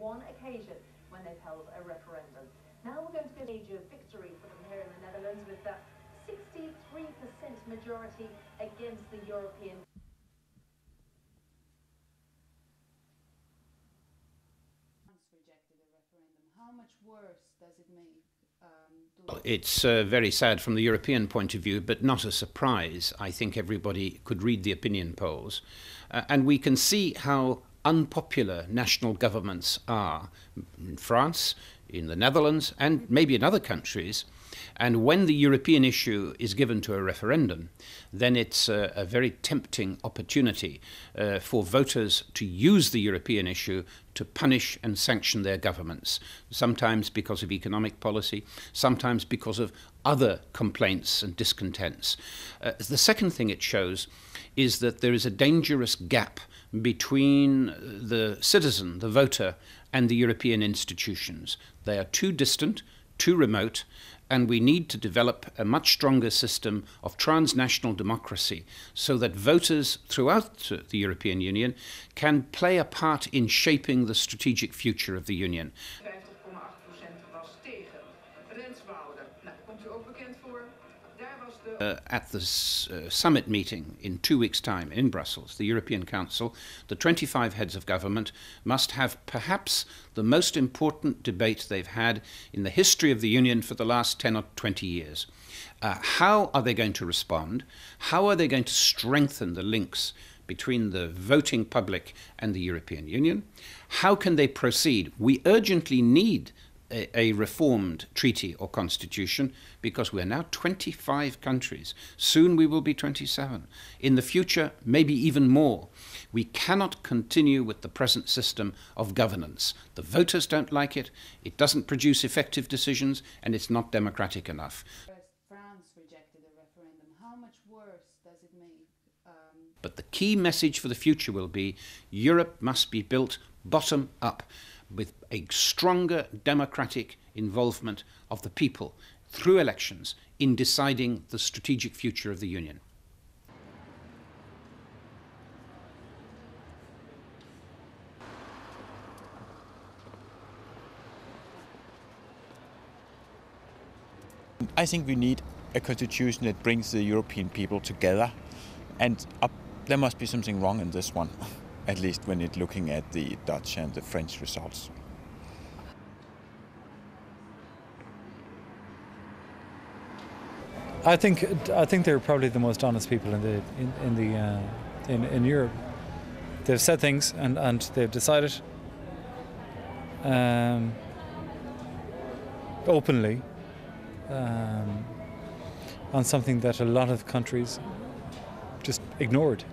one occasion when they've held a referendum. Now we're going to go to a major victory for them here in the Netherlands with that 63% majority against the European. Rejected a referendum. How much worse does it make? It's very sad from the European point of view, but not a surprise. I think everybody could read the opinion polls. And we can see how unpopular national governments are in France, in the Netherlands, and maybe in other countries. And when the European issue is given to a referendum, then it's a very tempting opportunity for voters to use the European issue to punish and sanction their governments, sometimes because of economic policy, sometimes because of other complaints and discontents. The second thing it shows is that there is a dangerous gap between the citizen, the voter, and the European institutions. They are too distant, too remote, and we need to develop a much stronger system of transnational democracy so that voters throughout the European Union can play a part in shaping the strategic future of the Union. 50,8% was tegen. Renswoude, komt u ook bekend voor? Daar was at the summit meeting in 2 weeks' time in Brussels, the European Council, the 25 heads of government must have perhaps the most important debate they've had in the history of the Union for the last 10 or 20 years. How are they going to respond? How are they going to strengthen the links between the voting public and the European Union? How can they proceed? We urgently need a reformed treaty or constitution because we're now 25 countries. Soon we will be 27. In the future, maybe even more. We cannot continue with the present system of governance. The voters don't like it, it doesn't produce effective decisions, and it's not democratic enough. France rejected a referendum. How much worse does it make? But the key message for the future will be Europe must be built bottom up, with a stronger democratic involvement of the people through elections in deciding the strategic future of the Union. I think we need a constitution that brings the European people together, and there must be something wrong in this one. At least when it's looking at the Dutch and the French results. I think they're probably the most honest people in Europe. They've said things and they've decided openly on something that a lot of countries just ignored.